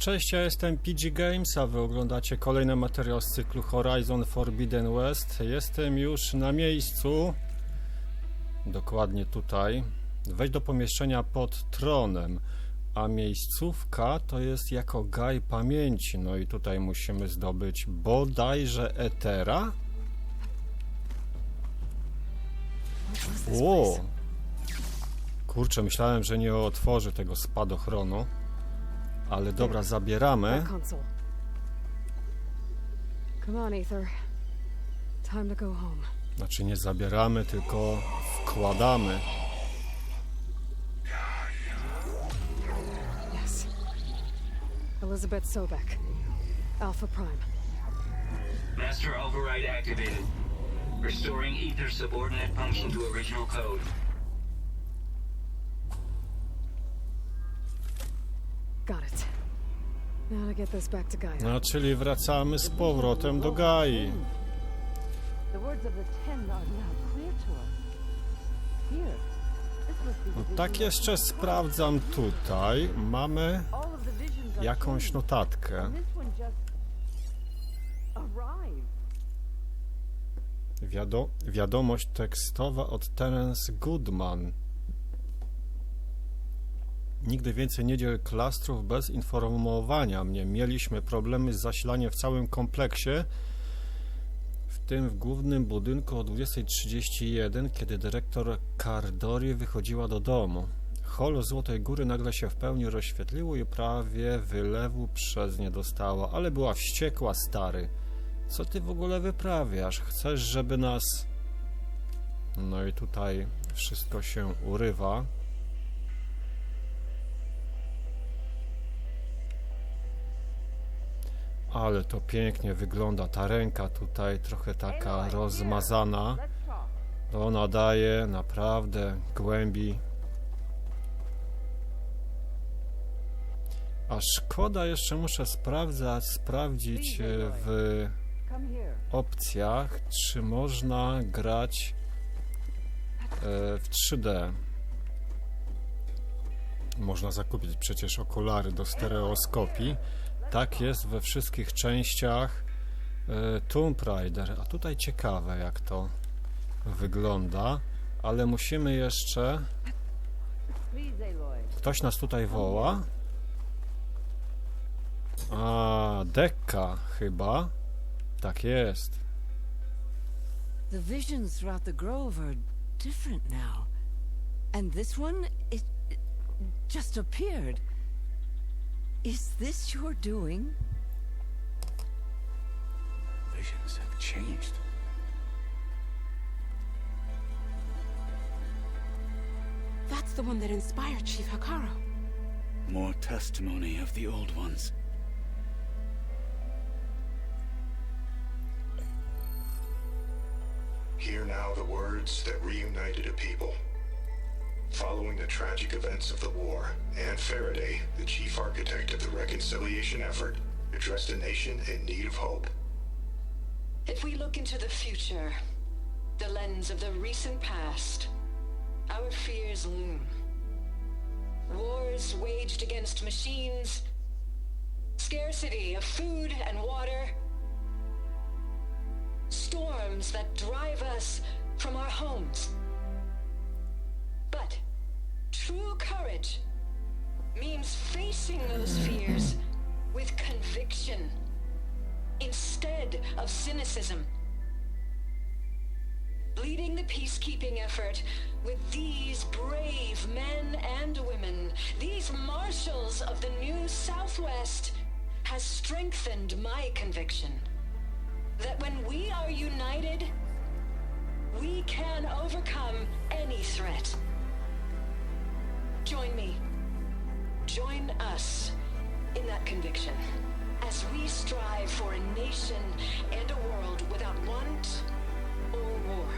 Cześć, ja jestem PG Games, a wy oglądacie kolejny materiał z cyklu Horizon Forbidden West. Jestem już na miejscu, dokładnie tutaj. Wejdź do pomieszczenia pod tronem, a miejscówka to jest jako gaj pamięci. No i tutaj musimy zdobyć bodajże Etera. O! Kurczę, myślałem, że nie otworzy tego spadochronu. Ale dobra, zabieramy. Znaczy nie zabieramy, tylko wkładamy. Yes. Elizabeth Sobek, Alpha Prime. Master override activated. Restoring Eter subordinate function to original code. Got it. Now to get this back to Gaia. No, czyli wracamy z powrotem do Gai. No, tak jeszcze sprawdzam tutaj. Mamy jakąś notatkę. Wiadomość tekstowa od Terence Goodman. Nigdy więcej nie dziel klastrów bez informowania mnie. Mieliśmy problemy z zasilaniem w całym kompleksie, w tym w głównym budynku o 20:31, kiedy dyrektor Cardori wychodziła do domu. Holo Złotej Góry nagle się w pełni rozświetliło i prawie wylewu przez nie dostała, ale była wściekła, stary. Co ty w ogóle wyprawiasz? Chcesz, żeby nas... No i tutaj wszystko się urywa. Ale to pięknie wygląda, ta ręka tutaj trochę taka rozmazana. To ona daje naprawdę głębi. A szkoda, jeszcze muszę sprawdzić w opcjach, czy można grać w 3D. Można zakupić przecież okulary do stereoskopii. Tak jest we wszystkich częściach Tomb Raider. A tutaj ciekawe, jak to wygląda, ale musimy jeszcze... Ktoś nas tutaj woła. A, Dekka chyba. Tak jest. The visions throughout the grove are different now. And this one, it just appeared. Is this your doing? Visions have changed. That's the one that inspired Chief Hikaru. More testimony of the old ones. Hear now the words that reunited a people. Following the tragic events of the war, Anne Faraday, the chief architect of the reconciliation effort, addressed a nation in need of hope. If we look into the future, the lens of the recent past, our fears loom. Wars waged against machines, scarcity of food and water, storms that drive us from our homes. But true courage means facing those fears with conviction instead of cynicism. Leading the peacekeeping effort with these brave men and women, these marshals of the new Southwest, has strengthened my conviction that when we are united, we can overcome any threat. Join me. Join us in that conviction as we strive for a nation and a world without want or war.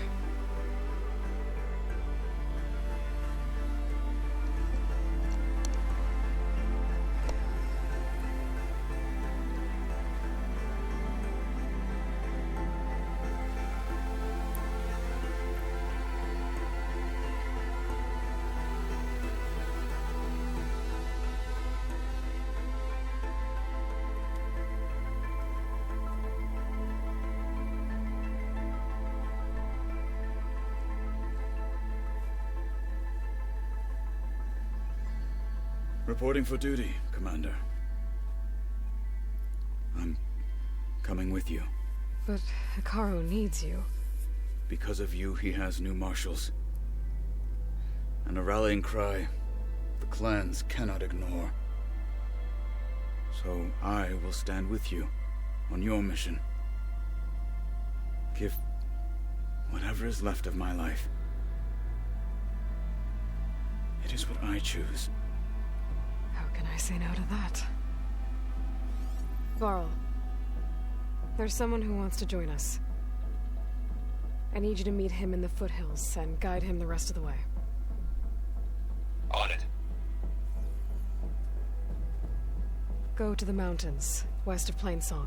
Reporting for duty, Commander. I'm coming with you. But Hikaru needs you. Because of you, he has new marshals. And a rallying cry the clans cannot ignore. So I will stand with you on your mission. Give whatever is left of my life. It is what I choose. How can I say no to that? Varl, there's someone who wants to join us. I need you to meet him in the foothills and guide him the rest of the way. On it. Go to the mountains, west of Plainsong.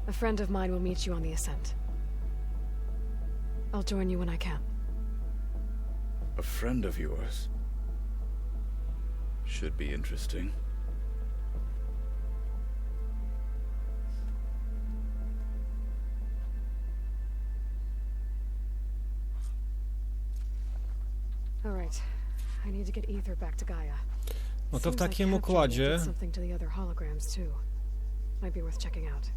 A friend of mine will meet you on the ascent. I'll join you when I can. A friend of yours? Should be interesting. All right. I need to get Eter back to Gaia. No to w Seems like takim Capture układzie did something to the other holograms too. Might be worth checking out.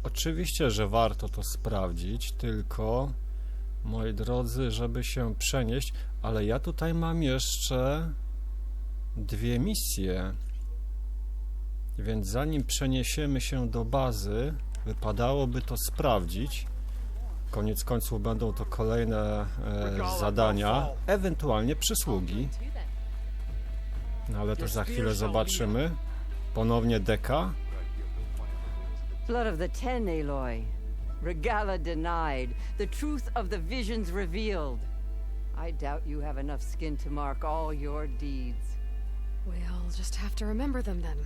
oczywiście, że warto to sprawdzić, tylko moi drodzy, żeby się przenieść, ale ja tutaj mam jeszcze 2 misje. Więc zanim przeniesiemy się do bazy, wypadałoby to sprawdzić. Koniec końców będą to kolejne zadania, ewentualnie przysługi. No ale to za chwilę zobaczymy. Ponownie deka. Blood of the Ten, Aloy. Regala denied. The truth of the visions revealed. I doubt you have enough skin to mark all your deeds. We'll just have to remember them then.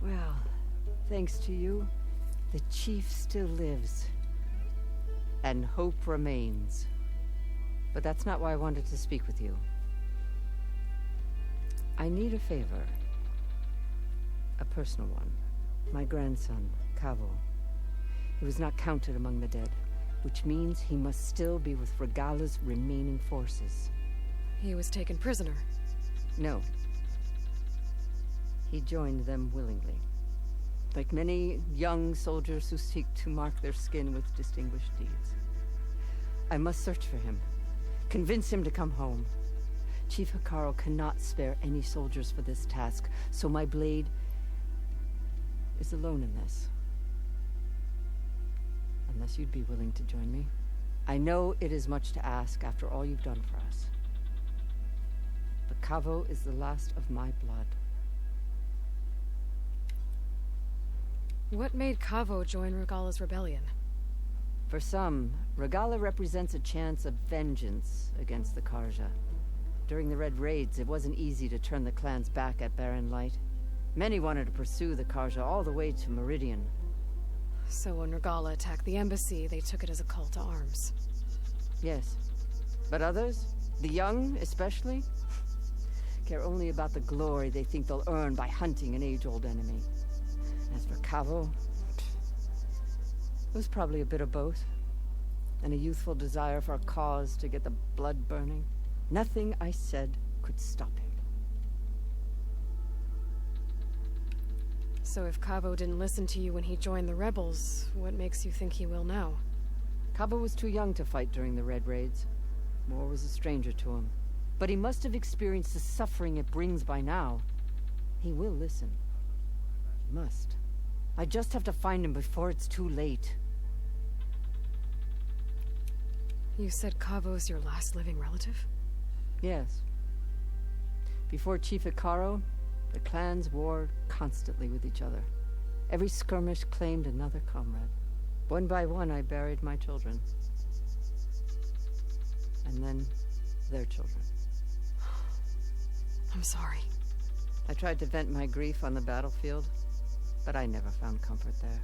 Well, thanks to you, the chief still lives. And hope remains. But that's not why I wanted to speak with you. I need a favor. A personal one. My grandson, Cavo. He was not counted among the dead, which means he must still be with Regala's remaining forces. He was taken prisoner. No. He joined them willingly. Like many young soldiers who seek to mark their skin with distinguished deeds. I must search for him. Convince him to come home. Chief Hikaru cannot spare any soldiers for this task, so my blade is alone in this. Unless you'd be willing to join me. I know it is much to ask after all you've done for us. But Cavo is the last of my blood. What made Cavo join Regala's rebellion? For some, Regala represents a chance of vengeance against the Karja. During the Red Raids, it wasn't easy to turn the clans back at Barren Light. Many wanted to pursue the Karja all the way to Meridian. So when Regala attacked the embassy, they took it as a call to arms. Yes. But others, the young especially, care only about the glory they think they'll earn by hunting an age-old enemy. As for Cavo, it was probably a bit of both. And a youthful desire for a cause to get the blood burning. Nothing I said could stop him. So if Cavo didn't listen to you when he joined the rebels, what makes you think he will now? Cavo was too young to fight during the Red Raids. War was a stranger to him. But he must have experienced the suffering it brings by now. He will listen. He must. I just have to find him before it's too late. You said Cavo's your last living relative? Yes. Before Chief Hikaru, the clans warred constantly with each other. Every skirmish claimed another comrade. One by one, I buried my children. And then their children. I'm sorry. I tried to vent my grief on the battlefield, but I never found comfort there.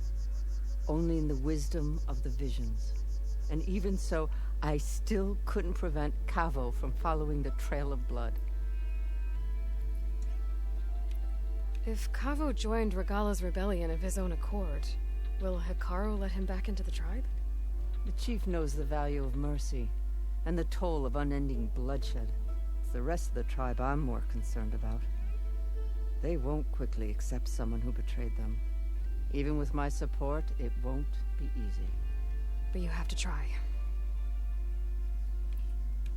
Only in the wisdom of the visions. And even so, I still couldn't prevent Cavo from following the trail of blood. If Cavo joined Regala's rebellion of his own accord, will Hikaru let him back into the tribe? The chief knows the value of mercy, and the toll of unending bloodshed. It's the rest of the tribe I'm more concerned about. They won't quickly accept someone who betrayed them. Even with my support, it won't be easy. But you have to try.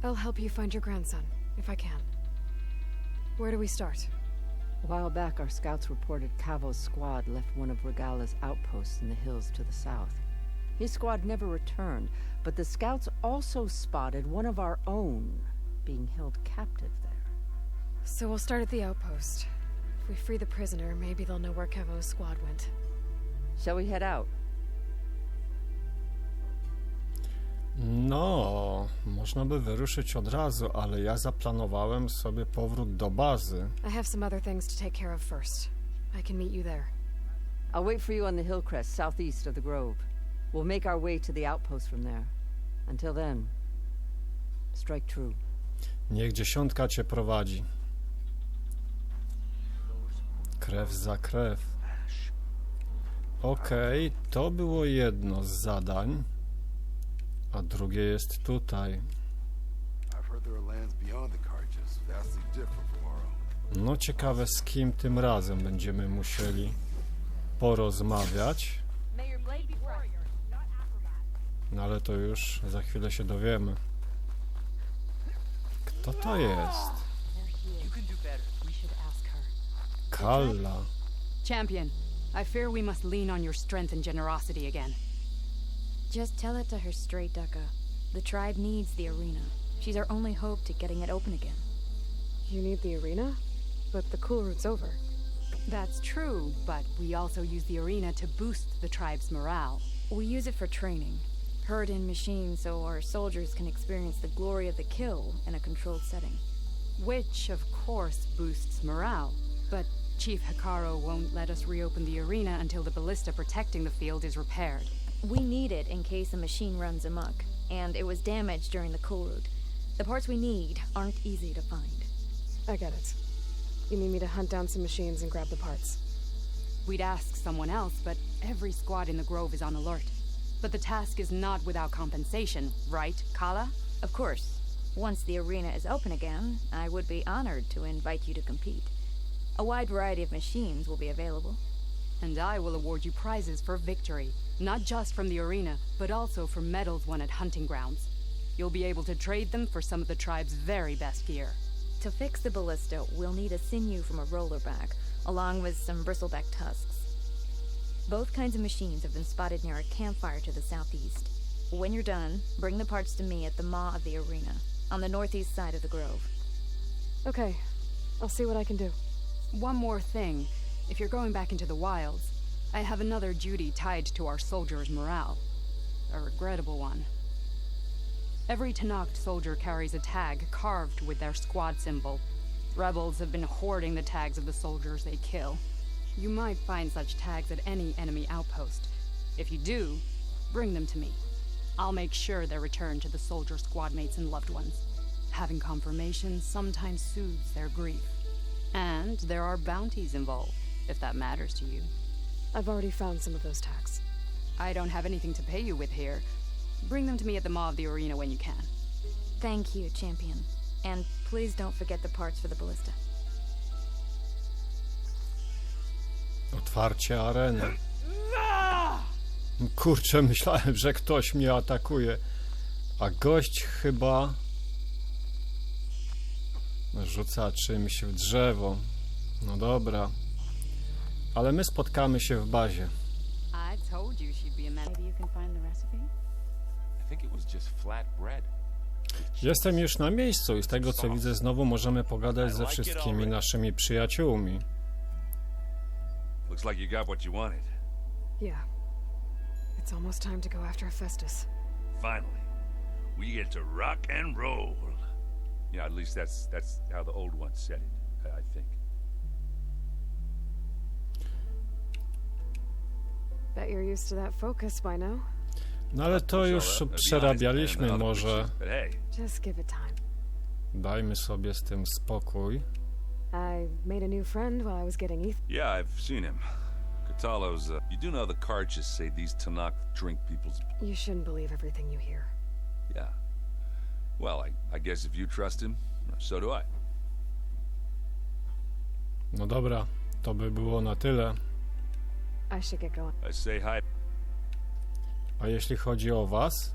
I'll help you find your grandson, if I can. Where do we start? A while back, our scouts reported Cavo's squad left one of Regala's outposts in the hills to the south. His squad never returned, but the scouts also spotted one of our own being held captive there. So we'll start at the outpost. If we free the prisoner, maybe they'll know where Cavo's squad went. Shall we head out? No, można by wyruszyć od razu, ale ja zaplanowałem sobie powrót do bazy. I have some other things to take care of first. I can meet you there. I'll wait for you on the hill crest southeast of the grove. We'll make our way to the outpost from there. Until then, strike true. Niech dziesiątka cię prowadzi. Krew za krew. Okej, to było jedno z zadań. A drugie jest tutaj. No ciekawe, z kim tym razem będziemy musieli porozmawiać. No ale to już za chwilę się dowiemy. Kto to jest? Kalla. Champion, I fear we must lean on your strength and generosity again. Just tell it to her straight, Ducka. The tribe needs the arena. She's our only hope to getting it open again. You need the arena? But the cool route's over. That's true, but we also use the arena to boost the tribe's morale. We use it for training. Herd in machines so our soldiers can experience the glory of the kill in a controlled setting. Which, of course, boosts morale. But Chief Hikaru won't let us reopen the arena until the ballista protecting the field is repaired. We need it in case a machine runs amok, and it was damaged during the cool route. The parts we need aren't easy to find. I get it. You need me to hunt down some machines and grab the parts. We'd ask someone else, but every squad in the grove is on alert. But the task is not without compensation, right, Kala? Of course. Once the arena is open again, I would be honored to invite you to compete. A wide variety of machines will be available. And I will award you prizes for victory, not just from the arena, but also for medals won at hunting grounds. You'll be able to trade them for some of the tribe's very best gear. To fix the ballista, we'll need a sinew from a rollerback, along with some bristleback tusks. Both kinds of machines have been spotted near a campfire to the southeast. When you're done, bring the parts to me at the maw of the arena, on the northeast side of the grove. Okay, I'll see what I can do. One more thing. If you're going back into the wilds, I have another duty tied to our soldiers' morale. A regrettable one. Every Tenakth soldier carries a tag carved with their squad symbol. Rebels have been hoarding the tags of the soldiers they kill. You might find such tags at any enemy outpost. If you do, bring them to me. I'll make sure they're returned to the soldier squadmates and loved ones. Having confirmation sometimes soothes their grief. And there are bounties involved, if that matters to you. I've already found some of those tags. I don't have anything to pay you with here. Bring them to me at the maw of the arena when you can. Thank you, champion. And please don't forget the parts for the ballista. Otwarcie areny. Kurczę, myślałem, że ktoś mnie atakuje. A gość chyba rzuca czymś w drzewo. No dobra. Ale my spotkamy się w bazie. I told you she'd be a man. Maybe you can find the recipe? I think it was just flat bread. Jestem już na miejscu i z tego co widzę znowu możemy pogadać ze wszystkimi naszymi przyjaciółmi. Looks like you got what you wanted. Yeah. It's almost time to go after Hephaestus. Finally, we get to rock and roll. Yeah, at least that's how the old ones said it, I think. Bet you're used to that focus by now. No ale to już przerabialiśmy, może Just give it time. dajmy sobie z tym spokój. I made a new friend while I was getting Eter. Yeah, I've seen him. Catalo's, you do know the cards just say these Tenakth drink people's... You shouldn't believe everything you hear. Yeah. Well, I guess if you trust him, So do I. No dobra, to by było na tyle. I should get going. I say hi. A jeśli chodzi o was?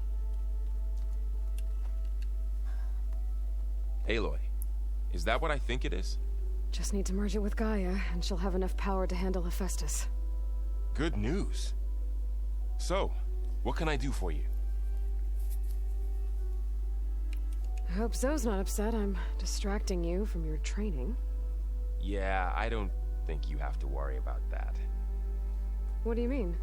Aloy, is that what I think it is? Just need to merge it with Gaia, and she'll have enough power to handle Hephaestus. Good news. So, what can I do for you? I hope Zoe's not upset I'm distracting you from your training. Yeah, I don't think you have to worry about that. What do you mean?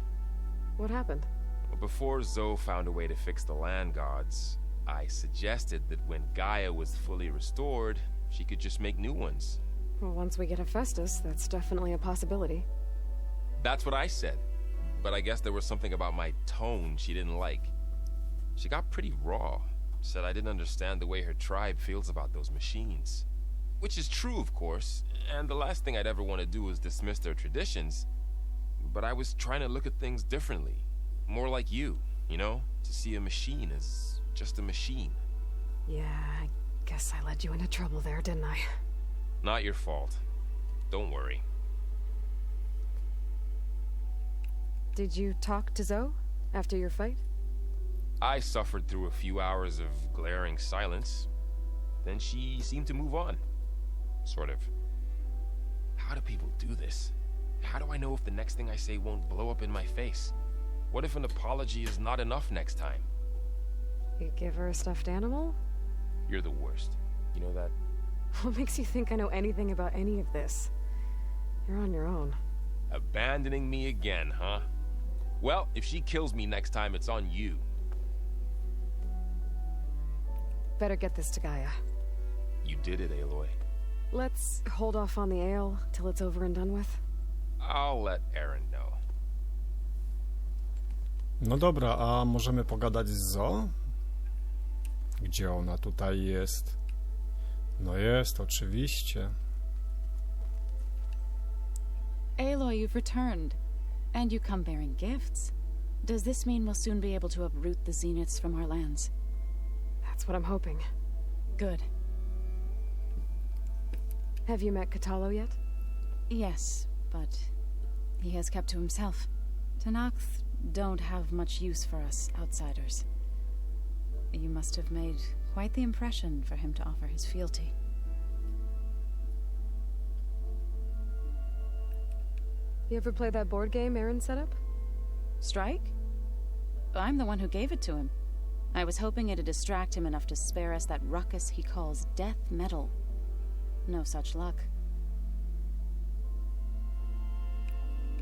What happened? Well, before Zoe found a way to fix the land gods, I suggested that when Gaia was fully restored, she could just make new ones. Well, once we get Hephaestus, that's definitely a possibility. That's what I said. But I guess there was something about my tone she didn't like. She got pretty raw. Said I didn't understand the way her tribe feels about those machines. Which is true, of course, and the last thing I'd ever want to do is dismiss their traditions. But I was trying to look at things differently. More like you know? To see a machine as just a machine. Yeah, I guess I led you into trouble there, didn't I? Not your fault. Don't worry. Did you talk to Zoe after your fight? I suffered through a few hours of glaring silence. Then she seemed to move on. Sort of. How do people do this? How do I know if the next thing I say won't blow up in my face? What if an apology is not enough next time? You give her a stuffed animal? You're the worst. You know that? What makes you think I know anything about any of this? You're on your own. Abandoning me again, huh? Well, if she kills me next time, it's on you. Better get this to Gaia. You did it, Aloy. Let's hold off on the ale till it's over and done with. I'll let Aaron know. No dobra, a możemy pogadać z Zo? Gdzie ona tutaj jest? No jest, oczywiście. Aloy, you've returned. And you come bearing gifts. Does this mean we'll soon be able to uproot the zeniths from our lands? That's what I'm hoping. Good. Have you met Katalo yet? Yes, but he has kept to himself. Tenakth don't have much use for us outsiders. You must have made quite the impression for him to offer his fealty. You ever play that board game Aaron set up? Strike? I'm the one who gave it to him. I was hoping it'd distract him enough to spare us that ruckus he calls death metal. No such luck.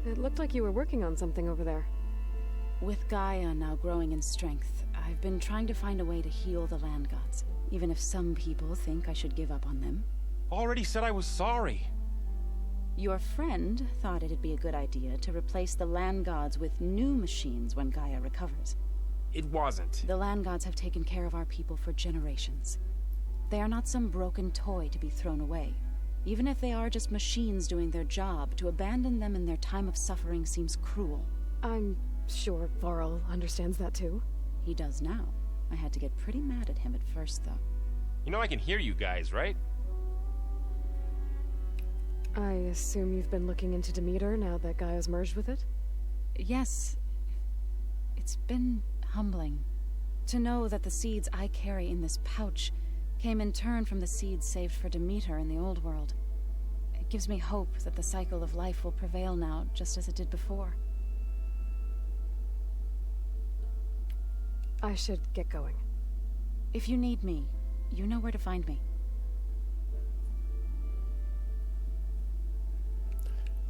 It looked like you were working on something over there. With Gaia now growing in strength, I've been trying to find a way to heal the land gods, even if some people think I should give up on them. Already said I was sorry. Your friend thought it'd be a good idea to replace the land gods with new machines when Gaia recovers. It wasn't. The land gods have taken care of our people for generations. They are not some broken toy to be thrown away. Even if they are just machines doing their job, to abandon them in their time of suffering seems cruel. I'm sure Varl understands that too. He does now. I had to get pretty mad at him at first, though. You know I can hear you guys, right? I assume you've been looking into Demeter now that Gaia's merged with it? Yes. It's been humbling to know that the seeds I carry in this pouch came in turn from the seeds saved for Demeter in the old world. It gives me hope that the cycle of life will prevail now, just as it did before. I should get going. If you need me, you know where to find me.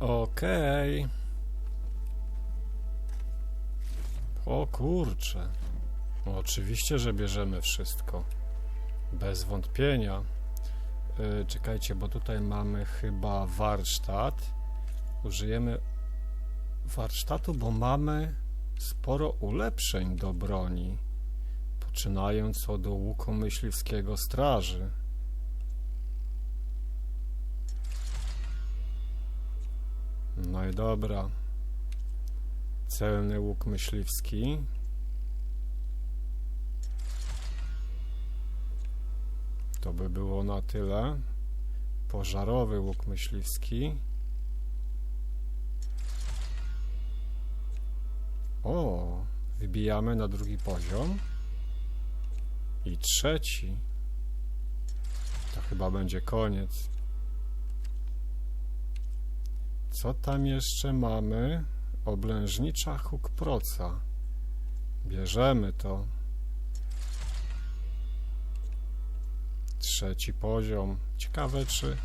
Okej. O kurczę. Oczywiście, że bierzemy wszystko. Bez wątpienia. Czekajcie, bo tutaj mamy chyba warsztat. Użyjemy warsztatu, bo mamy sporo ulepszeń do broni. Poczynając od łuku myśliwskiego straży. No i dobra. Celny łuk myśliwski. To by było na tyle. Pożarowy łuk myśliwski. O, wybijamy na drugi poziom. I trzeci. To chyba będzie koniec. Co tam jeszcze mamy? Oblężnicza hukproca. Bierzemy to. Trzeci poziom. Ciekawe czy...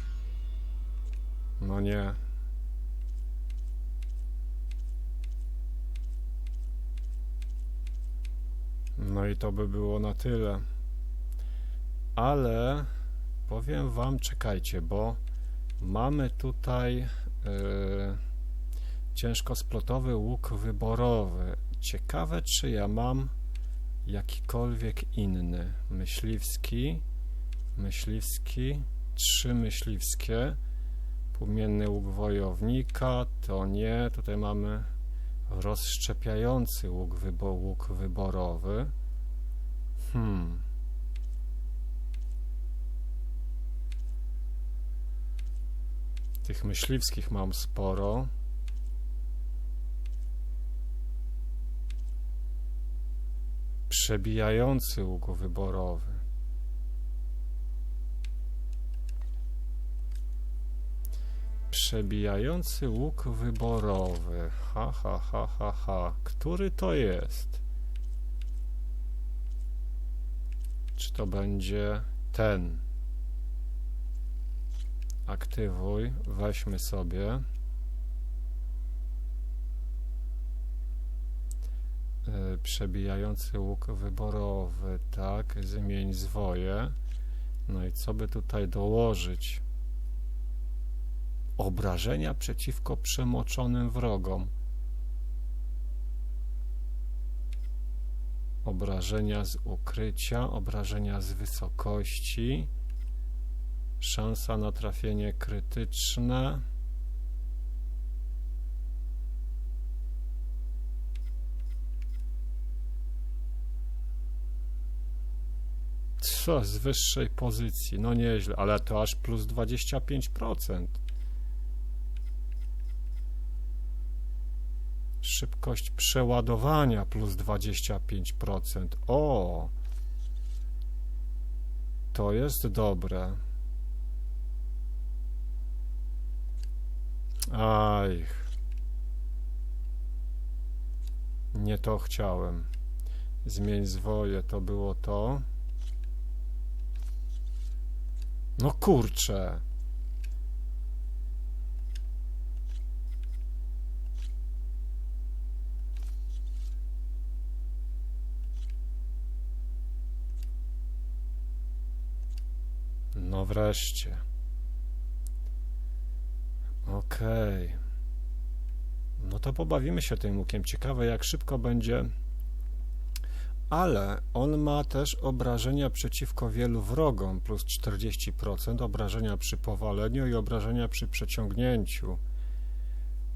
No nie. No i to by było na tyle. Ale powiem wam, czekajcie, bo mamy tutaj ciężkosplotowy łuk wyborowy. Ciekawe, czy ja mam jakikolwiek inny. Myśliwski, 3 myśliwskie. Płomienny łuk wojownika, to nie. Tutaj mamy rozszczepiający łuk wyborowy. Tych myśliwskich mam sporo. Przebijający łuk wyborowy. Przebijający łuk wyborowy. Który to jest? Czy to będzie ten? Aktywuj. Weźmy sobie. Przebijający łuk wyborowy. Tak, zmień zwoje. No i co by tutaj dołożyć? Obrażenia przeciwko przemoczonym wrogom. Obrażenia z ukrycia, obrażenia z wysokości. Szansa na trafienie krytyczne. Co z wyższej pozycji? No nieźle, ale to aż plus 25%. Szybkość przeładowania plus 25%. O! To jest dobre. Aj. Nie to chciałem. Zmień zwoje, to było to. No kurczę. No wreszcie. Okej. No to pobawimy się tym łukiem. Ciekawe jak szybko będzie. Ale on ma też obrażenia przeciwko wielu wrogom. Plus 40%. Obrażenia przy powaleniu i obrażenia przy przeciągnięciu.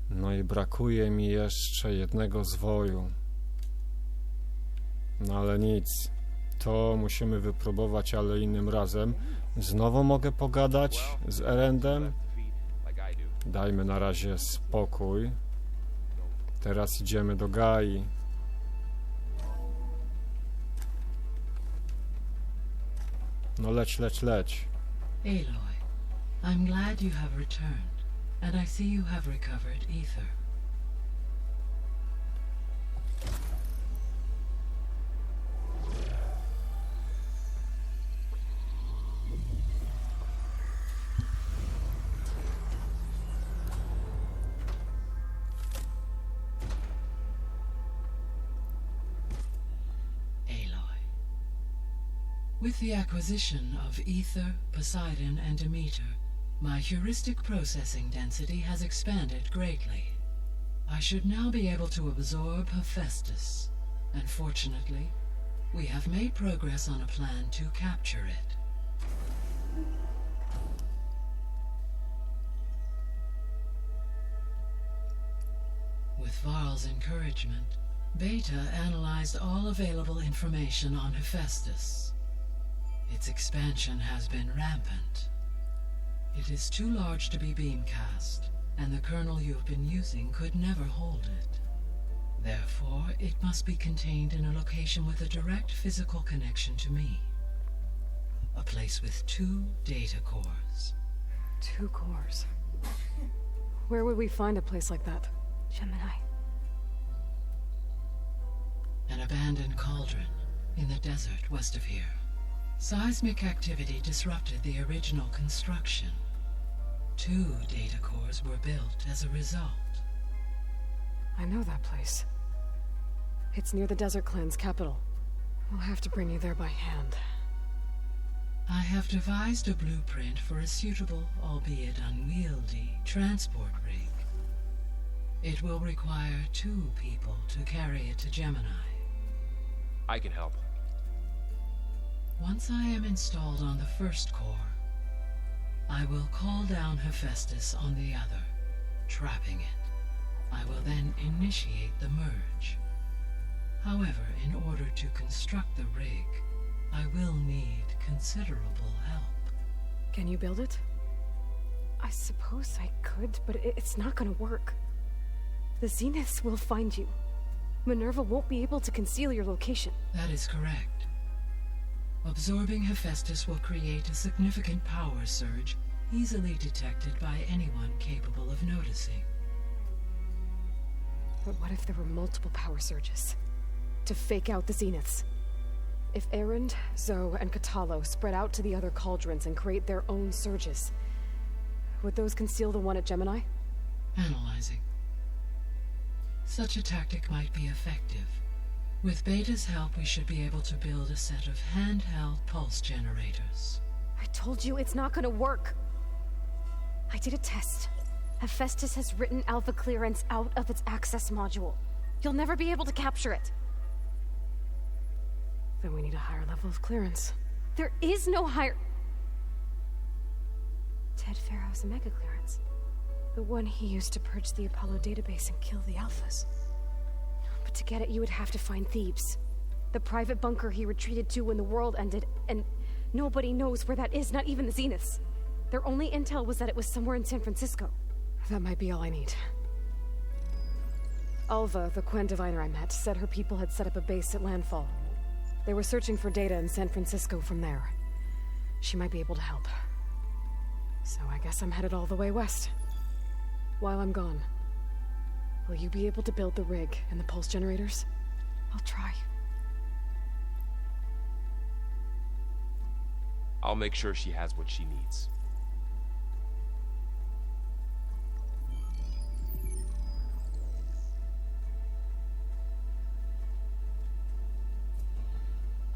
No i brakuje mi jeszcze jednego zwoju. No ale nic. To musimy wypróbować, ale innym razem. Znowu mogę pogadać z Erendem. Dajmy na razie spokój. Teraz idziemy do Gai. No leć. Aloy, I'm glad you have returned, and I see you have recovered Eter. With the acquisition of Eter, Poseidon, and Demeter, my heuristic processing density has expanded greatly. I should now be able to absorb Hephaestus, and fortunately, we have made progress on a plan to capture it. With Varl's encouragement, Beta analyzed all available information on Hephaestus. Its expansion has been rampant. It is too large to be beamcast, and the kernel you have been using could never hold it. Therefore, it must be contained in a location with a direct physical connection to me. A place with 2 data cores. 2 cores. Where would we find a place like that? Gemini. An abandoned cauldron in the desert west of here. Seismic activity disrupted the original construction. 2 data cores were built as a result. I know that place. It's near the Desert Clan's capital. We'll have to bring you there by hand. I have devised a blueprint for a suitable, albeit unwieldy, transport rig. It will require 2 people to carry it to Gemini. I can help. Once I am installed on the first core, I will call down Hephaestus on the other, trapping it. I will then initiate the merge. However, in order to construct the rig, I will need considerable help. Can you build it? I suppose I could, but it's not gonna work. The Zeniths will find you. Minerva won't be able to conceal your location. That is correct. Absorbing Hephaestus will create a significant power surge, easily detected by anyone capable of noticing. But what if there were multiple power surges? To fake out the Zeniths? If Erend, Zoe, and Katalo spread out to the other cauldrons and create their own surges, would those conceal the one at Gemini? Analyzing. Such a tactic might be effective. With Beta's help, we should be able to build a set of handheld pulse generators. I told you it's not gonna work. I did a test. Hephaestus has written Alpha clearance out of its access module. You'll never be able to capture it. Then we need a higher level of clearance. There is no higher... Ted Pharaoh's Omega clearance. The one he used to purge the Apollo database and kill the Alphas. But to get it, you would have to find Thebes. The private bunker he retreated to when the world ended, and nobody knows where that is, not even the Zeniths. Their only intel was that it was somewhere in San Francisco. That might be all I need. Alva, the Quen diviner I met, said her people had set up a base at Landfall. They were searching for data in San Francisco from there. She might be able to help. So I guess I'm headed all the way west. While I'm gone, will you be able to build the rig and the pulse generators? I'll try. I'll make sure she has what she needs.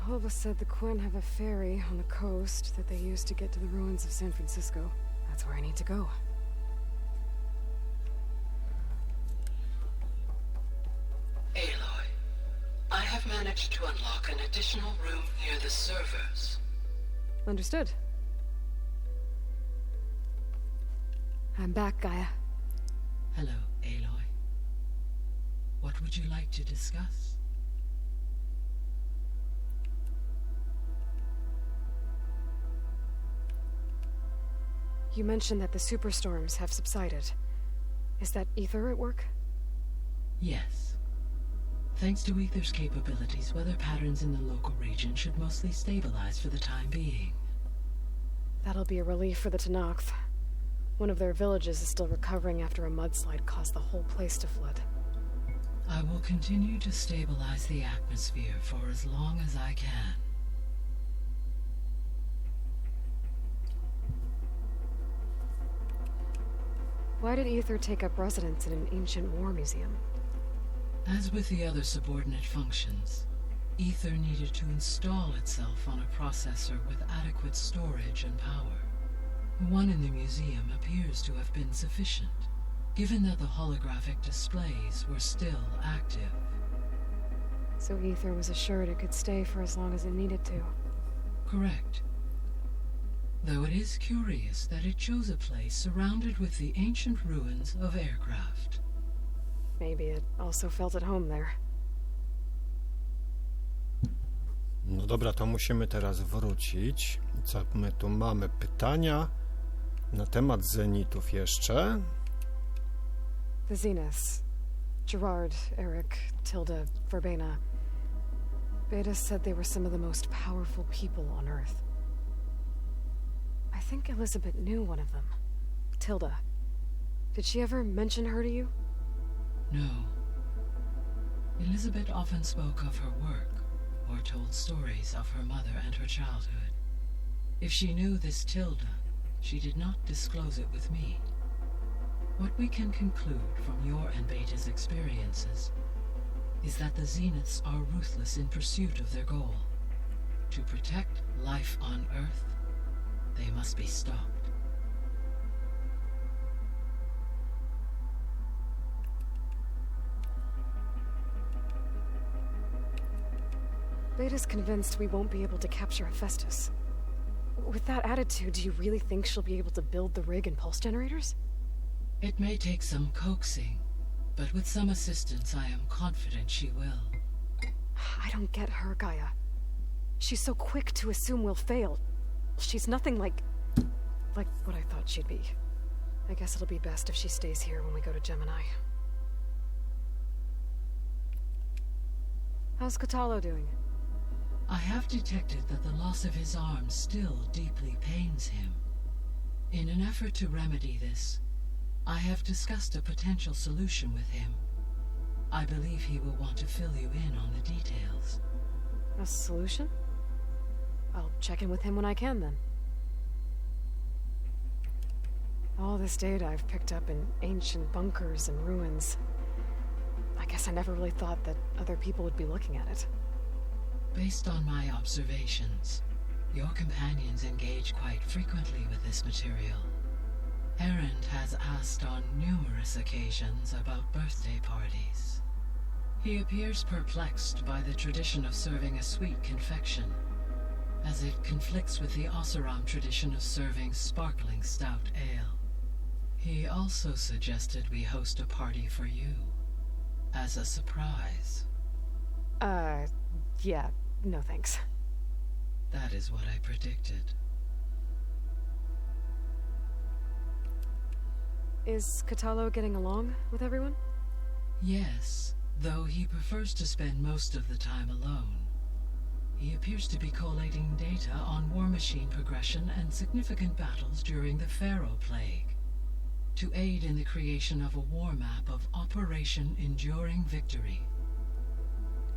Alva said the Quen have a ferry on the coast that they use to get to the ruins of San Francisco. That's where I need to go. Aloy, I have managed to unlock an additional room near the servers. Understood. I'm back, Gaia. Hello, Aloy. What would you like to discuss? You mentioned that the superstorms have subsided. Is that Eter at work? Yes. Thanks to Eter's capabilities, weather patterns in the local region should mostly stabilize for the time being. That'll be a relief for the Tenakth. One of their villages is still recovering after a mudslide caused the whole place to flood. I will continue to stabilize the atmosphere for as long as I can. Why did Eter take up residence in an ancient war museum? As with the other subordinate functions, Eter needed to install itself on a processor with adequate storage and power. One in the museum appears to have been sufficient, given that the holographic displays were still active. So Eter was assured it could stay for as long as it needed to. Correct. Though it is curious that it chose a place surrounded with the ancient ruins of aircraft. Maybe it also felt at home there. No dobra, to musimy teraz wrócić. Co my tu mamy? Pytania na temat zenitów jeszcze. The Zeniths. Gerard, Eric, Tilda, Verbena. Beta said they were some of the most powerful people on Earth. I think Elizabeth knew one of them. Tilda. Did she ever mention her to you? No. Elizabeth often spoke of her work, or told stories of her mother and her childhood. If she knew this Tilda, she did not disclose it with me. What we can conclude from your and Beta's experiences is that the Zeniths are ruthless in pursuit of their goal. To protect life on Earth, they must be stopped. Beta's convinced we won't be able to capture Hephaestus. With that attitude, do you really think she'll be able to build the rig and pulse generators? It may take some coaxing, but with some assistance I am confident she will. I don't get her, Gaia. She's so quick to assume we'll fail. She's nothing like what I thought she'd be. I guess it'll be best if she stays here when we go to Gemini. How's Catalo doing? I have detected that the loss of his arm still deeply pains him. In an effort to remedy this, I have discussed a potential solution with him. I believe he will want to fill you in on the details. A solution? I'll check in with him when I can, then. All this data I've picked up in ancient bunkers and ruins. I guess I never really thought that other people would be looking at it. Based on my observations, your companions engage quite frequently with this material. Errand has asked on numerous occasions about birthday parties. He appears perplexed by the tradition of serving a sweet confection, as it conflicts with the Oseram tradition of serving sparkling stout ale. He also suggested we host a party for you, as a surprise. Yeah, no thanks. That is what I predicted. Is Catalo getting along with everyone? Yes, though he prefers to spend most of the time alone. He appears to be collating data on war machine progression and significant battles during the Pharaoh Plague, to aid in the creation of a war map of Operation Enduring Victory.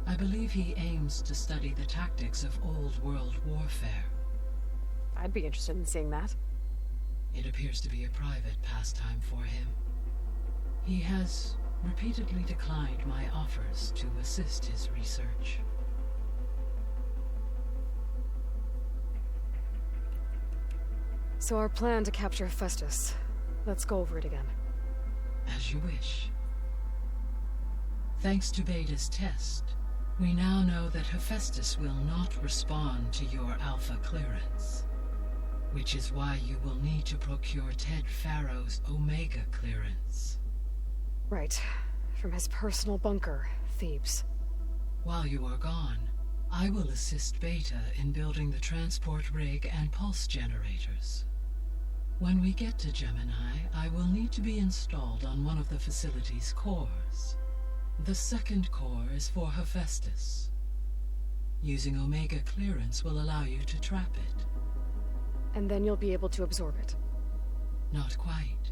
I believe he aims to study the tactics of Old World warfare. I'd be interested in seeing that. It appears to be a private pastime for him. He has repeatedly declined my offers to assist his research. So our plan to capture Hephaestus. Let's go over it again. As you wish. Thanks to Beta's test, we now know that Hephaestus will not respond to your Alpha clearance, which is why you will need to procure Ted Farrow's Omega clearance. Right. From his personal bunker, Thebes. While you are gone, I will assist Beta in building the transport rig and pulse generators. When we get to Gemini, I will need to be installed on one of the facility's cores. The second core is for Hephaestus. Using Omega clearance will allow you to trap it. And then you'll be able to absorb it. Not quite.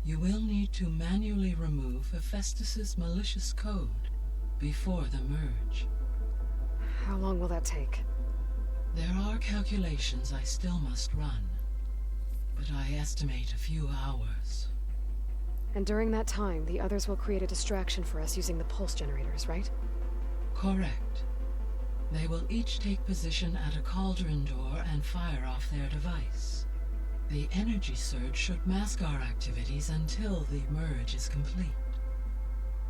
You will need to manually remove Hephaestus's malicious code before the merge. How long will that take? There are calculations I still must run, but I estimate a few hours. And during that time, the others will create a distraction for us using the pulse generators, right? Correct. They will each take position at a cauldron door and fire off their device. The energy surge should mask our activities until the merge is complete.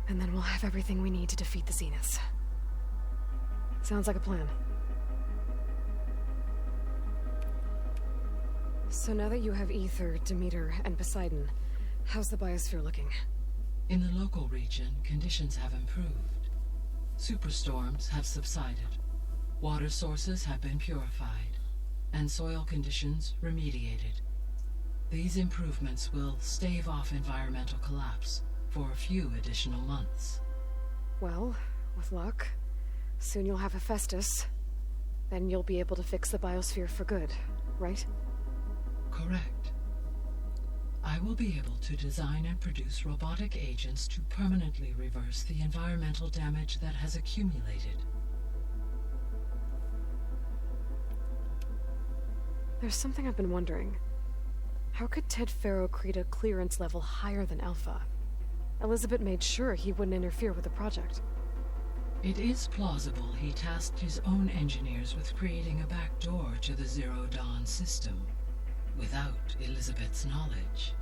And then we'll have everything we need to defeat the Zeniths. Sounds like a plan. So now that you have Eter, Demeter, and Poseidon, how's the biosphere looking? In the local region, conditions have improved. Superstorms have subsided. water sources have been purified, and soil conditions remediated. These improvements will stave off environmental collapse for a few additional months. Well, with luck, soon you'll have Hephaestus. Then you'll be able to fix the biosphere for good, right? Correct. I will be able to design and produce robotic agents to permanently reverse the environmental damage that has accumulated. There's something I've been wondering. How could Ted Farrow create a clearance level higher than Alpha? Elizabeth made sure he wouldn't interfere with the project. It is plausible he tasked his own engineers with creating a backdoor to the Zero Dawn system, without Elizabeth's knowledge.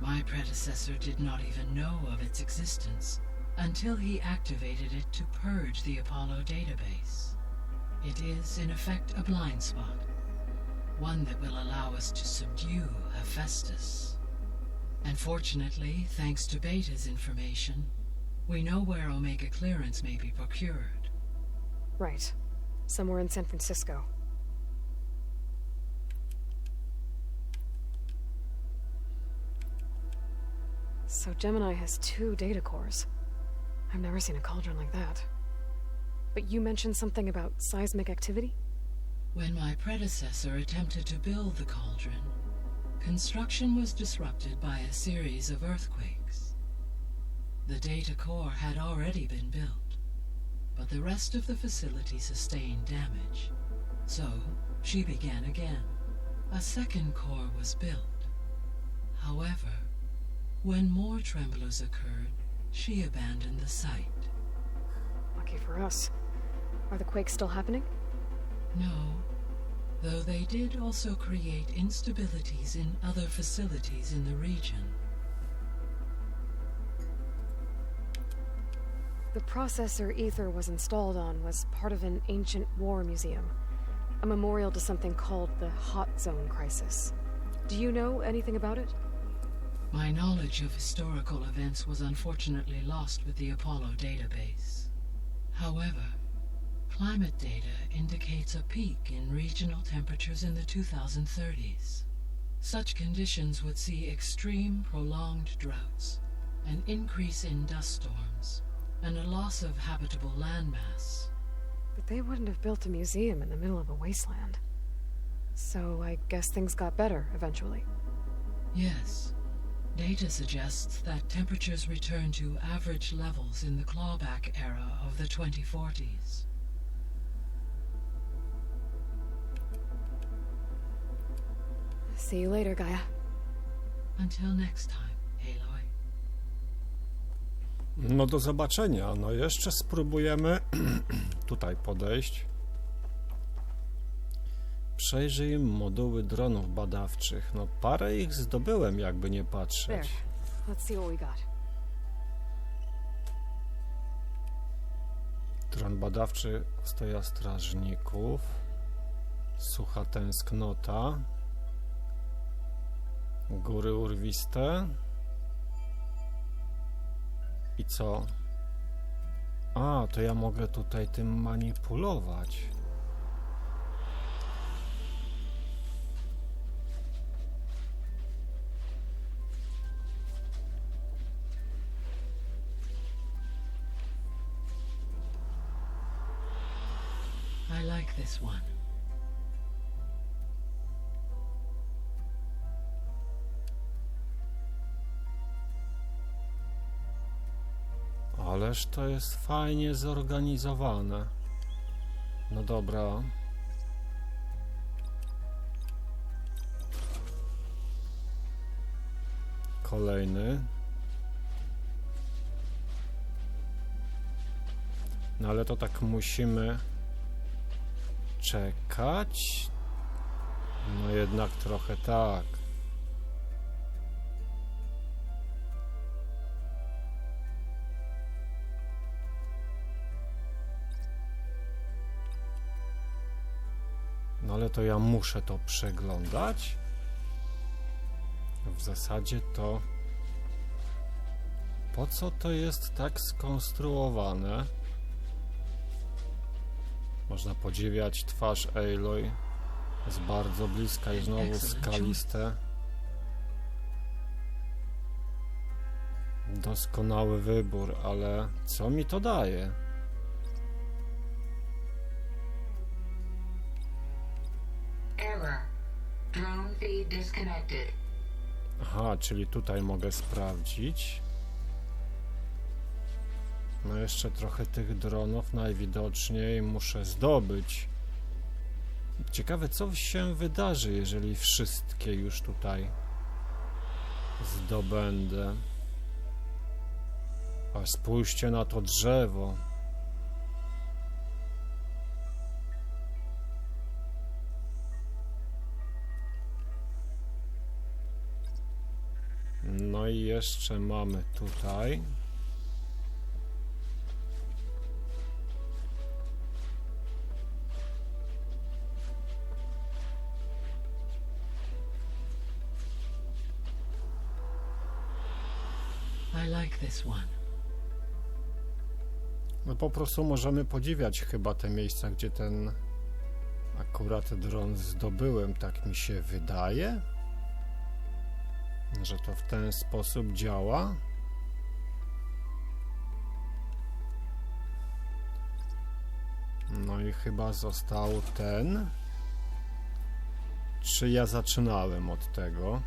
My predecessor did not even know of its existence until he activated it to purge the Apollo database. It is, in effect, a blind spot, one that will allow us to subdue Hephaestus. And fortunately, thanks to Beta's information, we know where Omega clearance may be procured. Right. Somewhere in San Francisco. So Gemini has 2 data cores. I've never seen a cauldron like that. But you mentioned something about seismic activity? When my predecessor attempted to build the cauldron, construction was disrupted by a series of earthquakes. The data core had already been built, but the rest of the facility sustained damage. So, she began again. A second core was built. However, when more tremblers occurred, she abandoned the site. Lucky for us. Are the quakes still happening? No, though they did also create instabilities in other facilities in the region. The processor Eter was installed on was part of an ancient war museum, a memorial to something called the Hot Zone Crisis. Do you know anything about it? My knowledge of historical events was unfortunately lost with the Apollo database. However, climate data indicates a peak in regional temperatures in the 2030s. Such conditions would see extreme, prolonged droughts, an increase in dust storms, and a loss of habitable landmass. But they wouldn't have built a museum in the middle of a wasteland. So I guess things got better eventually. Yes. Data suggests that temperatures return to average levels in the clawback era of the 2040s. See you later, Gaia. Until next time, Aloy. No do zobaczenia. No jeszcze spróbujemy tutaj podejść. Przejrzyj moduły dronów badawczych. No parę ich zdobyłem, jakby nie patrzeć. There. Let's see what we got. Dron badawczy stoja strażników. Sucha tęsknota. Góry urwiste. I co? A, to ja mogę tutaj tym manipulować. I like this one. Ależ to jest fajnie zorganizowane. No dobra. Kolejny. No ale to tak musimy czekać. No jednak trochę tak. No ale to ja muszę to przeglądać. W zasadzie to... Po co to jest tak skonstruowane? Można podziwiać twarz Aloy. Jest bardzo bliska i znowu skaliste. Doskonały wybór, ale co mi to daje? Error. Drone feed disconnected. Aha, czyli tutaj mogę sprawdzić. No jeszcze trochę tych dronów najwidoczniej muszę zdobyć. Ciekawe, co się wydarzy, jeżeli wszystkie już tutaj zdobędę. A spójrzcie na to drzewo. No i jeszcze mamy tutaj. I like this one. No po prostu możemy podziwiać chyba te miejsca, gdzie ten akurat dron zdobyłem, tak mi się wydaje, że to w ten sposób działa. No i chyba został ten. Czy ja zaczynałem od tego?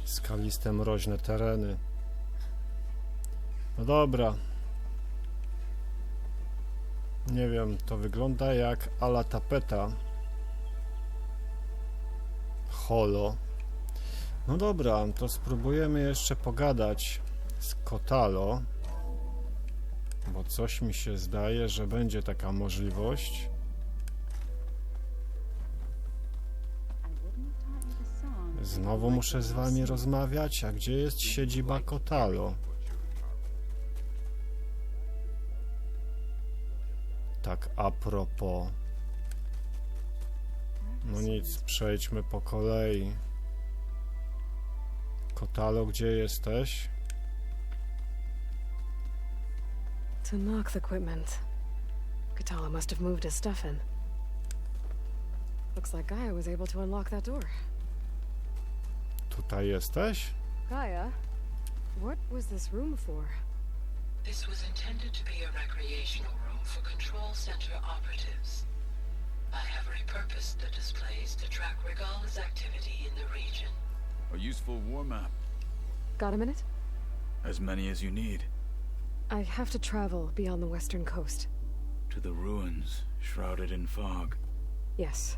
Skaliste, mroźne tereny. No dobra. Nie wiem, to wygląda jak ala tapeta. Holo. No dobra, to spróbujemy jeszcze pogadać z Kotalo, bo coś mi się zdaje, że będzie taka możliwość. Znowu muszę z wami rozmawiać, a gdzie jest siedziba Kotalo? Tak a propos. No nic, przejdźmy po kolei. Kotalo, gdzie jesteś? To knock the equipment. Kotalo must have moved his stuff in. Looks like Gaia was able to unlock that door. Tutaj jesteś? Gaia, what was this room for? This was intended to be a recreational room for control center operatives. I have repurposed the displays to track Regala's activity in the region. A useful war map. Got a minute? As many as you need. I have to travel beyond the western coast. To the ruins, shrouded in fog. Yes,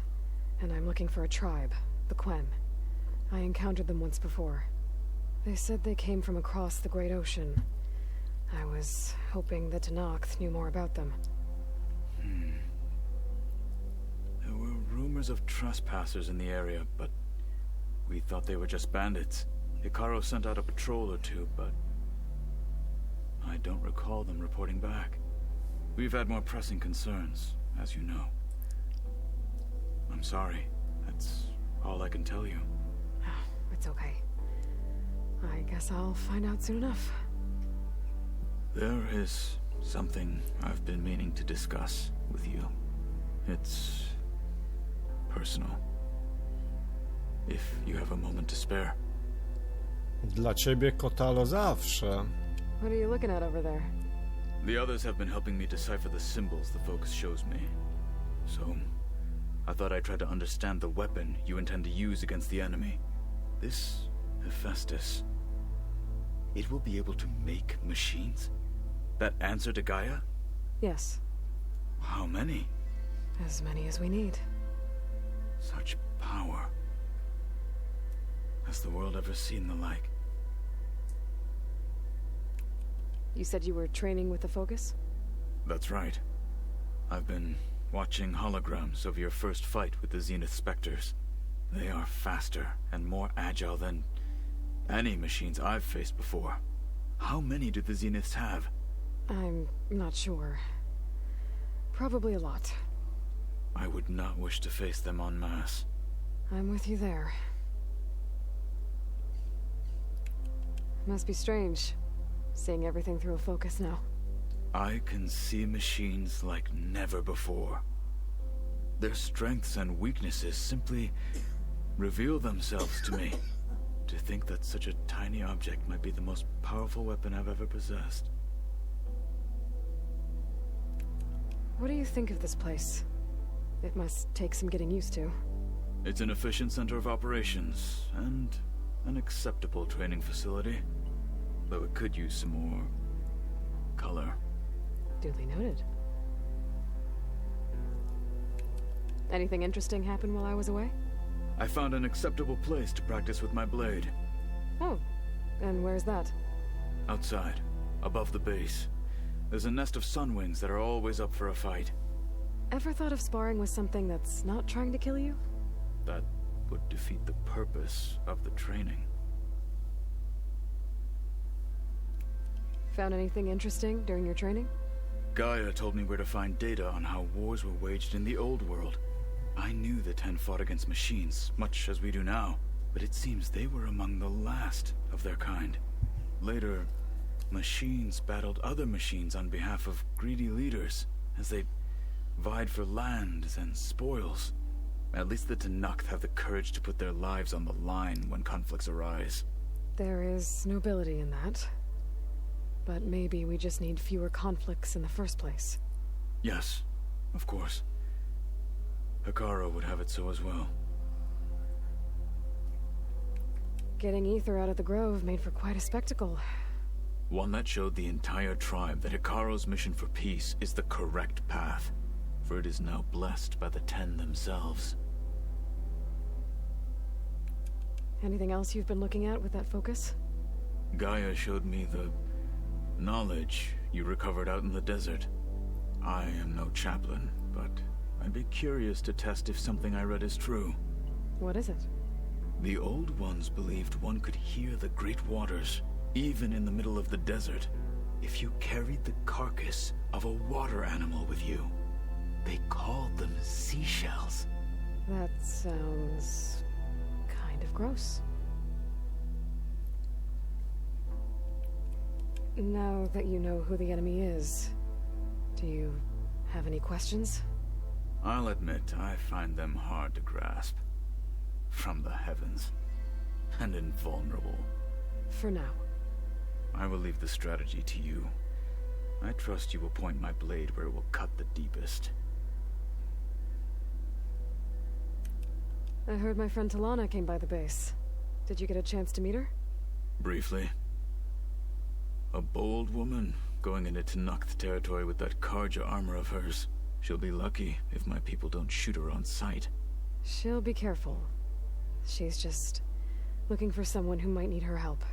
and I'm looking for a tribe, the Quen. I encountered them once before. They said they came from across the Great Ocean. I was hoping that Tanakh knew more about them. There were rumors of trespassers in the area, but we thought they were just bandits. Hikaru sent out a patrol or two, but I don't recall them reporting back. We've had more pressing concerns, as you know. I'm sorry. That's all I can tell you. It's okay. I guess I'll find out soon enough. There is something I've been meaning to discuss with you. It's personal. If you have a moment to spare. Dla ciebie, Kotalo, zawsze. What are you looking at over there? The others have been helping me decipher the symbols the focus shows me. So, I thought I'd try to understand the weapon you intend to use against the enemy. This Hephaestus, it will be able to make machines? That answer to Gaia? Yes. How many? As many as we need. Such power. Has the world ever seen the like? You said you were training with the Focus? That's right. I've been watching holograms of your first fight with the Zenith Spectres. They are faster and more agile than any machines I've faced before. How many do the Zeniths have? I'm not sure. Probably a lot. I would not wish to face them en masse. I'm with you there. Must be strange, seeing everything through a focus now. I can see machines like never before. Their strengths and weaknesses simply reveal themselves to me. To think that such a tiny object might be the most powerful weapon I've ever possessed. What do you think of this place? It must take some getting used to. It's an efficient center of operations, and an acceptable training facility. Though it could use some more color. Duly noted. Anything interesting happen while I was away? I found an acceptable place to practice with my blade. Oh, and where's that? Outside, above the base. There's a nest of sunwings that are always up for a fight. Ever thought of sparring with something that's not trying to kill you? That would defeat the purpose of the training. Found anything interesting during your training? Gaia told me where to find data on how wars were waged in the old world. I knew the Ten fought against machines, much as we do now, but it seems they were among the last of their kind. Later, machines battled other machines on behalf of greedy leaders, as they vied for lands and spoils. At least the Tenakth have the courage to put their lives on the line when conflicts arise. There is nobility in that. But maybe we just need fewer conflicts in the first place. Yes, of course. Hekarro would have it so as well. Getting Eter out of the grove made for quite a spectacle. One that showed the entire tribe that Hekarro's mission for peace is the correct path, for it is now blessed by the Ten themselves. Anything else you've been looking at with that focus? Gaia showed me the knowledge you recovered out in the desert. I am no chaplain, but I'd be curious to test if something I read is true. What is it? The Old Ones believed one could hear the great waters, even in the middle of the desert, if you carried the carcass of a water animal with you. They called them seashells. That sounds kind of gross. Now that you know who the enemy is, do you have any questions? I'll admit, I find them hard to grasp. From the heavens. And invulnerable. For now. I will leave the strategy to you. I trust you will point my blade where it will cut the deepest. I heard my friend Talana came by the base. Did you get a chance to meet her? Briefly. A bold woman, going into Tenakth territory with that Karja armor of hers. She'll be lucky if my people don't shoot her on sight. She'll be careful. She's just looking for someone who might need her help.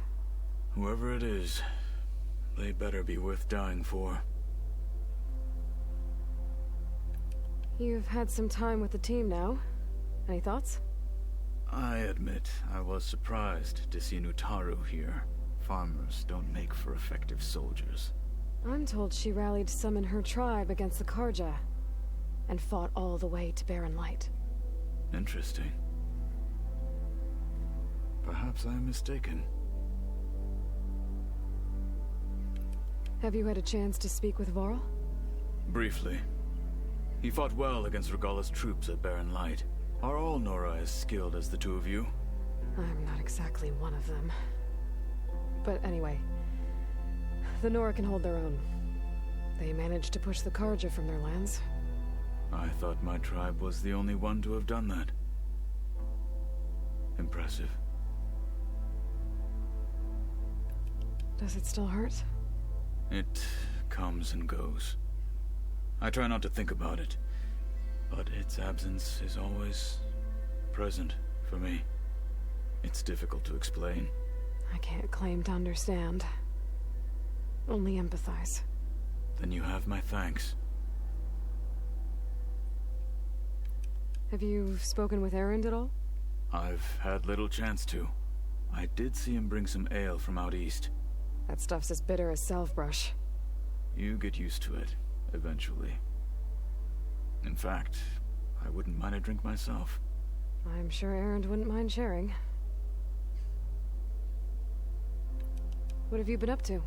Whoever it is, they better be worth dying for. You've had some time with the team now. Any thoughts? I admit, I was surprised to see Nutaru here. Farmers don't make for effective soldiers. I'm told she rallied some in her tribe against the Karja, and fought all the way to Barren Light. Interesting. Perhaps I'm mistaken. Have you had a chance to speak with Varl? Briefly. He fought well against Regalla's troops at Barren Light. Are all Nora as skilled as the two of you? I'm not exactly one of them. But anyway, the Nora can hold their own. They managed to push the Karja from their lands. I thought my tribe was the only one to have done that. Impressive. Does it still hurt? It comes and goes. I try not to think about it, but its absence is always present for me. It's difficult to explain. I can't claim to understand. Only empathize. Then you have my thanks. Have you spoken with Erend at all? I've had little chance to. I did see him bring some ale from out east. That stuff's as bitter as self-brush. You get used to it, eventually. In fact, I wouldn't mind a drink myself. I'm sure Erend wouldn't mind sharing. What have you been up to?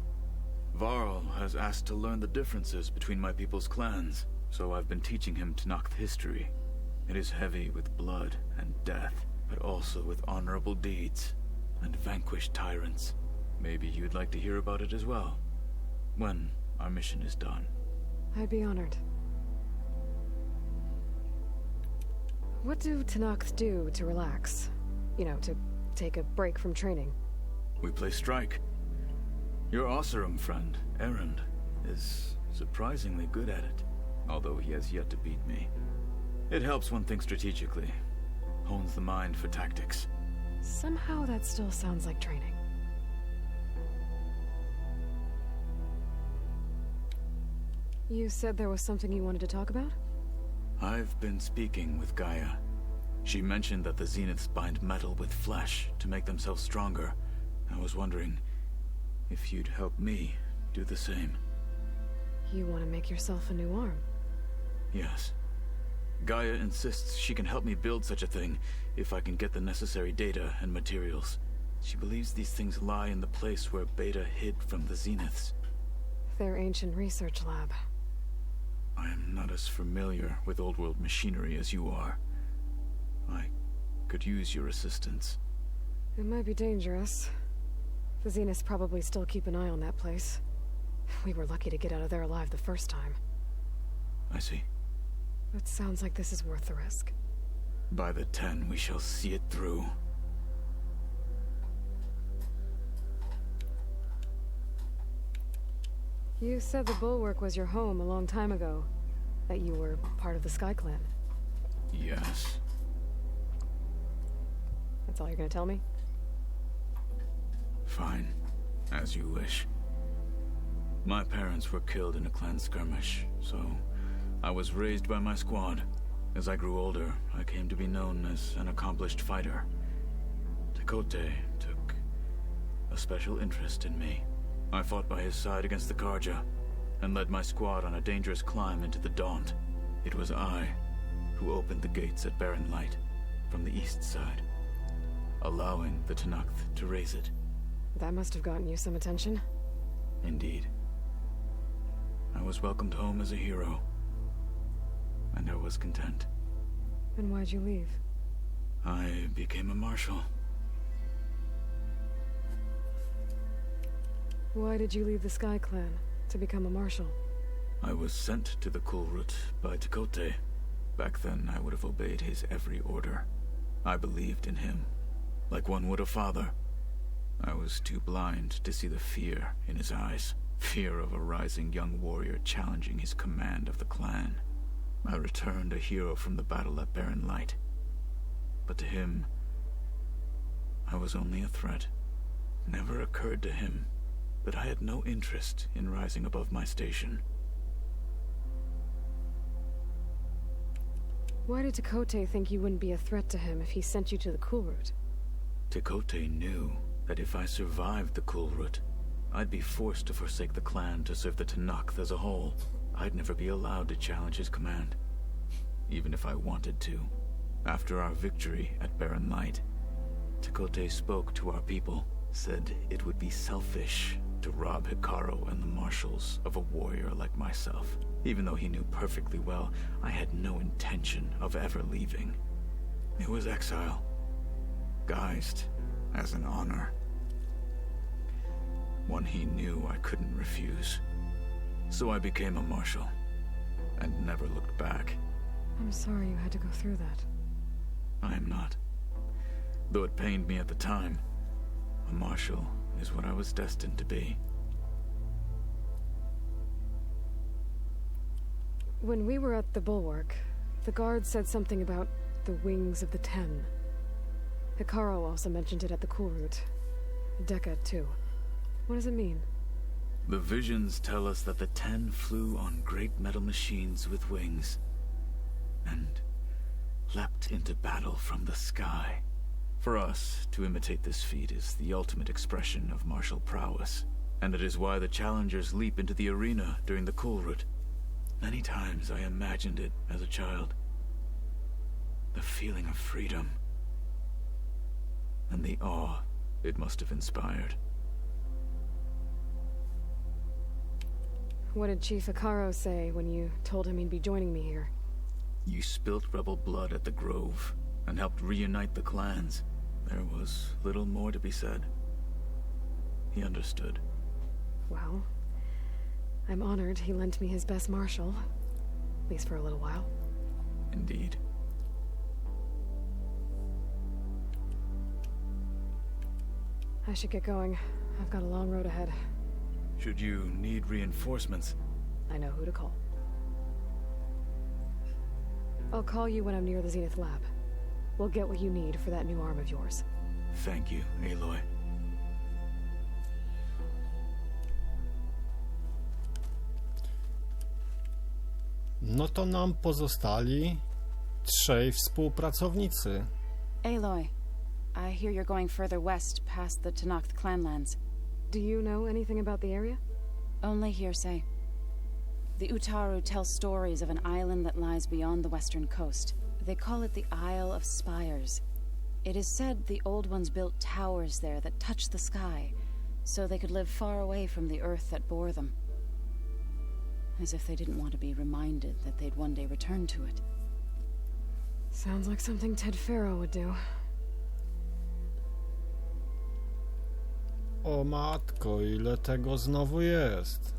Varl has asked to learn the differences between my people's clans, so I've been teaching him Tenakth history. It is heavy with blood and death, but also with honorable deeds and vanquished tyrants. Maybe you'd like to hear about it as well, when our mission is done. I'd be honored. What do Tenakth do to relax? You know, to take a break from training? We play strike. Your Oseram friend, Erend, is surprisingly good at it, although he has yet to beat me. It helps one think strategically, hones the mind for tactics. Somehow that still sounds like training. You said there was something you wanted to talk about? I've been speaking with Gaia. She mentioned that the Zeniths bind metal with flesh to make themselves stronger. I was wondering if you'd help me do the same. You want to make yourself a new arm? Yes. Gaia insists she can help me build such a thing if I can get the necessary data and materials. She believes these things lie in the place where Beta hid from the Zeniths. Their ancient research lab. I am not as familiar with old world machinery as you are. I could use your assistance. It might be dangerous. The Zeniths probably still keep an eye on that place. We were lucky to get out of there alive the first time. I see. It sounds like this is worth the risk. By the 10, we shall see it through. You said the Bulwark was your home a long time ago. That you were part of the Sky Clan. Yes. That's all you're gonna tell me? Fine. As you wish. My parents were killed in a clan skirmish, so I was raised by my squad. As I grew older, I came to be known as an accomplished fighter. Tekote took a special interest in me. I fought by his side against the Karja, and led my squad on a dangerous climb into the Daunt. It was I who opened the gates at Barren Light from the east side, allowing the Tenakth to raise it. That must have gotten you some attention. Indeed. I was welcomed home as a hero, and I was content. And why'd you leave? I became a marshal. Why did you leave the Sky Clan to become a marshal? I was sent to the Kulrut by Tekote. Back then, I would have obeyed his every order. I believed in him, like one would a father. I was too blind to see the fear in his eyes. Fear of a rising young warrior challenging his command of the clan. I returned a hero from the battle at Barren Light. But to him, I was only a threat. Never occurred to him that I had no interest in rising above my station. Why did Tekote think you wouldn't be a threat to him if he sent you to the Kulrut? Tekote knew that if I survived the Kulrut, I'd be forced to forsake the clan to serve the Tenakth as a whole. I'd never be allowed to challenge his command, even if I wanted to. After our victory at Barren Light, Tekote spoke to our people, said it would be selfish to rob Hikaru and the marshals of a warrior like myself, even though he knew perfectly well I had no intention of ever leaving. It was exile, guised as an honor. One he knew I couldn't refuse. So I became a marshal, and never looked back. I'm sorry you had to go through that. I am not. Though it pained me at the time, a marshal is what I was destined to be. When we were at the Bulwark, the guard said something about the Wings of the Ten. Hikaru also mentioned it at the Kulrut. Decca, too. What does it mean? The visions tell us that the 10 flew on great metal machines with wings, and leapt into battle from the sky. For us, to imitate this feat is the ultimate expression of martial prowess, and it is why the challengers leap into the arena during the Kulrut. Many times I imagined it as a child. The feeling of freedom, and the awe it must have inspired. What did Chief Ikaro say when you told him he'd be joining me here? You spilt rebel blood at the Grove and helped reunite the clans. There was little more to be said. He understood. Well, I'm honored he lent me his best marshal, at least for a little while. Indeed. I should get going. I've got a long road ahead. Should you need reinforcements? I know who to call. I'll call you when I'm near the Zenith lab. We'll get what you need for that new arm of yours. Thank you, Aloy. No to nam pozostali 3 współpracownicy. Aloy, I hear you're going further west past the Tenakth clanlands. Do you know anything about the area? Only hearsay. The Utaru tell stories of an island that lies beyond the western coast. They call it the Isle of Spires. It is said the Old Ones built towers there that touch the sky, so they could live far away from the earth that bore them. As if they didn't want to be reminded that they'd one day return to it. Sounds like something Ted Faro would do. O matko, ile tego znowu jest.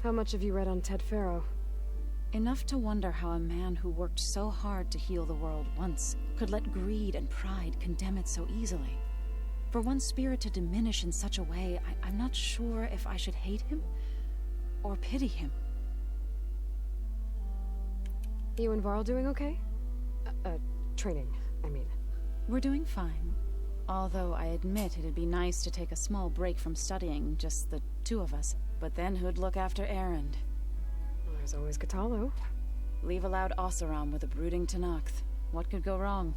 How much have you read on Ted Faro? Enough to wonder how a man who worked so hard to heal the world once could let greed and pride condemn it so easily. For one spirit to diminish in such a way, I'm not sure if I should hate him or pity him. You and Varl doing okay? Training, I mean. We're doing fine. Although I admit it'd be nice to take a small break from studying, just the 2 of us. But then who'd look after Erend? Well, there's always Gatalo. Leave a loud Oseram with a brooding Tenakth. What could go wrong?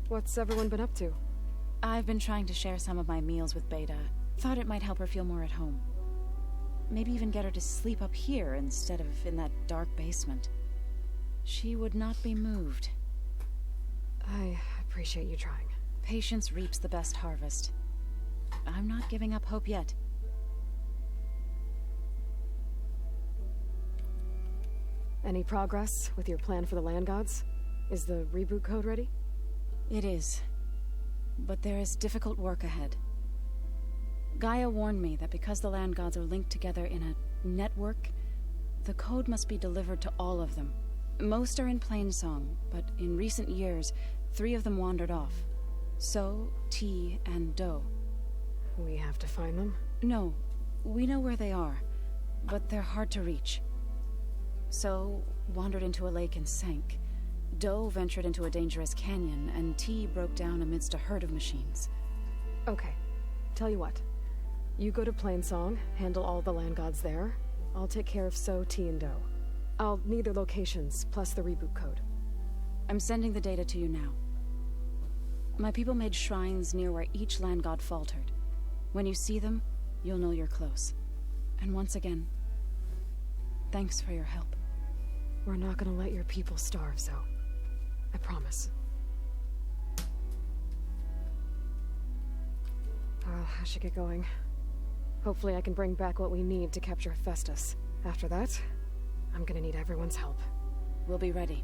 What's everyone been up to? I've been trying to share some of my meals with Beta. Thought it might help her feel more at home. Maybe even get her to sleep up here instead of in that dark basement. She would not be moved. I appreciate you trying. Patience reaps the best harvest. I'm not giving up hope yet. Any progress with your plan for the land gods? Is the reboot code ready? It is. But there is difficult work ahead. Gaia warned me that because the land gods are linked together in a network, the code must be delivered to all of them. Most are in Plainsong, but in recent years, 3 of them wandered off. So, T, and Do. We have to find them? No, we know where they are, but they're hard to reach. So, wandered into a lake and sank. Do ventured into a dangerous canyon, and T broke down amidst a herd of machines. Okay. Tell you what. You go to Plainsong, handle all the land gods there. I'll take care of So, T, and Do. I'll need their locations, plus the reboot code. I'm sending the data to you now. My people made shrines near where each land god faltered. When you see them, you'll know you're close. And once again, thanks for your help. We're not gonna let your people starve, Zo. I promise. I should get going. Hopefully I can bring back what we need to capture Festus. After that, I'm gonna need everyone's help. We'll be ready.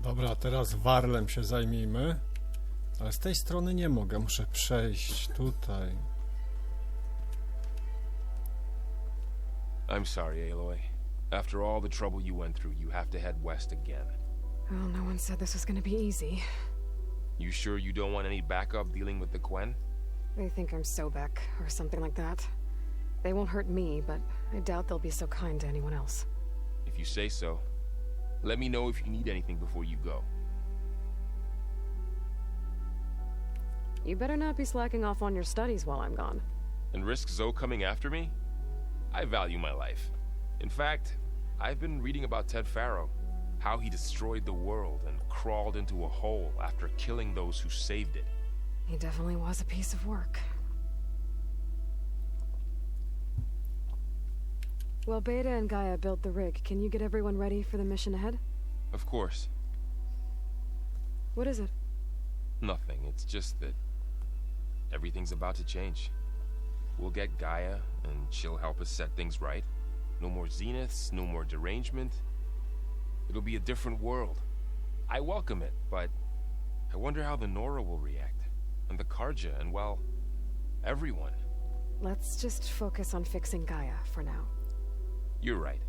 Dobra, teraz Warlem się zajmijmy. Ale z tej strony nie mogę, muszę przejść tutaj. I'm sorry, Aloy. After all the trouble you went through, you have to head west again. Well, no one said this was gonna be easy. You sure you don't want any backup dealing with the Quen? They think I'm Sobek, or something like that. They won't hurt me, but I doubt they'll be so kind to anyone else. If you say so. Let me know if you need anything before you go. You better not be slacking off on your studies while I'm gone. And risk Zo coming after me? I value my life. In fact, I've been reading about Ted Faro, how he destroyed the world and crawled into a hole after killing those who saved it. He definitely was a piece of work. Well, Beta and Gaia built the rig. Can you get everyone ready for the mission ahead? Of course. What is it? Nothing. It's just that everything's about to change. We'll get Gaia, and she'll help us set things right. No more zeniths, no more derangement. It'll be a different world. I welcome it, but I wonder how the Nora will react. And the Karja, and well, everyone. Let's just focus on fixing Gaia for now. You're right.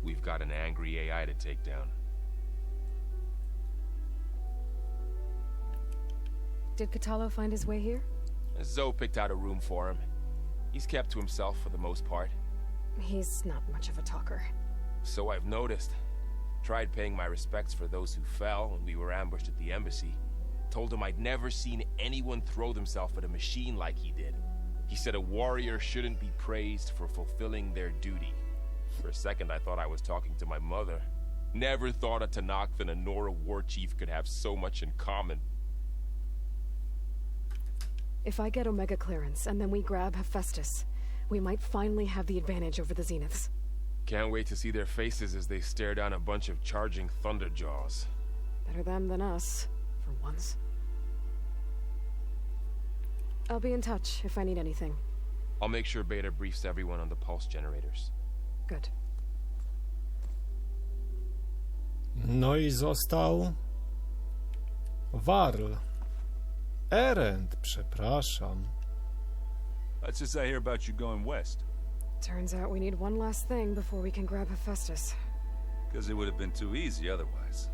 We've got an angry AI to take down. Did Kotallo find his way here? Zoe picked out a room for him. He's kept to himself for the most part. He's not much of a talker. So I've noticed. Tried paying my respects for those who fell when we were ambushed at the embassy. Told him I'd never seen anyone throw themselves at a machine like he did. He said a warrior shouldn't be praised for fulfilling their duty. For a second I thought I was talking to my mother. Never thought a Tanakh and a Nora war chief could have so much in common. If I get Omega clearance, and then we grab Hephaestus, we might finally have the advantage over the Zeniths. Can't wait to see their faces as they stare down a bunch of charging Thunderjaws. Better them than us, for once. I'll be in touch if I need anything. I'll make sure Beta briefs everyone on the pulse generators. Good. No i został Varl. Erend, przepraszam. What's this I hear about you going west? Turns out we need one last thing before we can grab Hephaestus. Because it would have been too easy otherwise.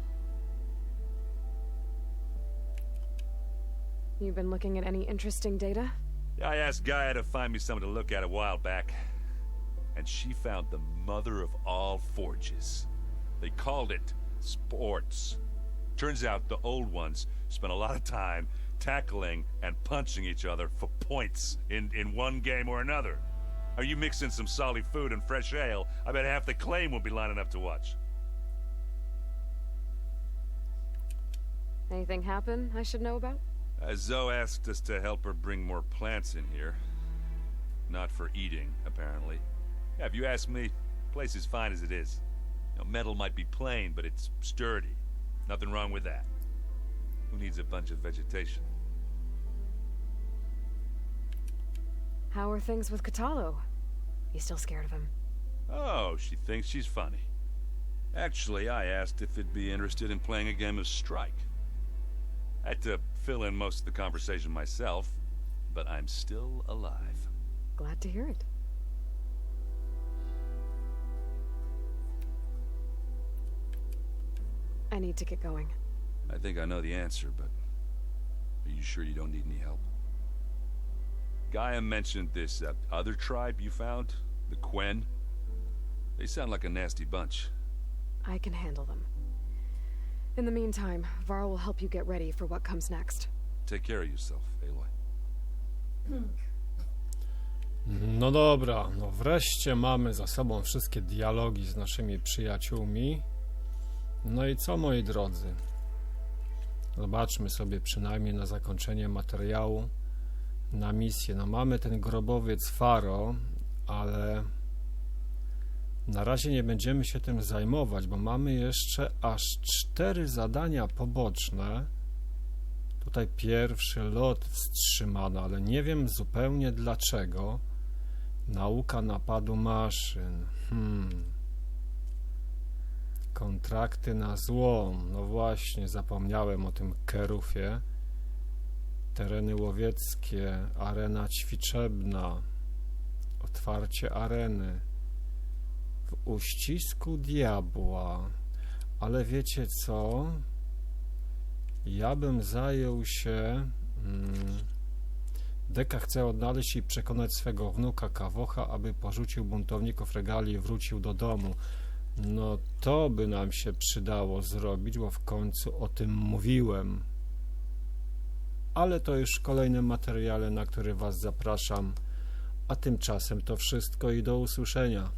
You've been looking at any interesting data? I asked Gaia to find me something to look at a while back. And she found the mother of all forges. They called it sports. Turns out the old ones spent a lot of time tackling and punching each other for points in one game or another. Are you mixing some solid food and fresh ale? I bet half the claim will be lining up to watch. Anything happen I should know about? Zoe asked us to help her bring more plants in here. Not for eating, apparently. Yeah, if you ask me, the place is fine as it is. You know, metal might be plain, but it's sturdy. Nothing wrong with that. Who needs a bunch of vegetation? How are things with Kotallo? You still scared of him? Oh, she thinks she's funny. Actually, I asked if it'd be interested in playing a game of Strike. I had to fill in most of the conversation myself, but I'm still alive. Glad to hear it. I need to get going. I think I know the answer, but are you sure you don't need any help? Gaia mentioned this other tribe you found, the Quen. They sound like a nasty bunch. I can handle them. In the meantime, Varl will help you get ready for what comes next. Take care of yourself, Aloy. No dobra, no wreszcie mamy za sobą wszystkie dialogi z naszymi przyjaciółmi. No i co, moi drodzy? Zobaczmy sobie przynajmniej na zakończenie materiału na misję. No mamy ten grobowiec Faro, ale na razie nie będziemy się tym zajmować, bo mamy jeszcze aż 4 zadania poboczne. Tutaj pierwszy lot wstrzymano, ale nie wiem zupełnie dlaczego. Nauka napadu maszyn. Kontrakty na złom. No właśnie, zapomniałem o tym Kerufie. Tereny łowieckie, arena ćwiczebna, otwarcie areny. W uścisku diabła. Ale wiecie co? Ja bym zajął się... Deka chce odnaleźć i przekonać swego wnuka Kawocha, aby porzucił buntowników regalii i wrócił do domu. No to by nam się przydało zrobić, bo w końcu o tym mówiłem. Ale to już w kolejnym materiale, na który Was zapraszam. A tymczasem to wszystko i do usłyszenia.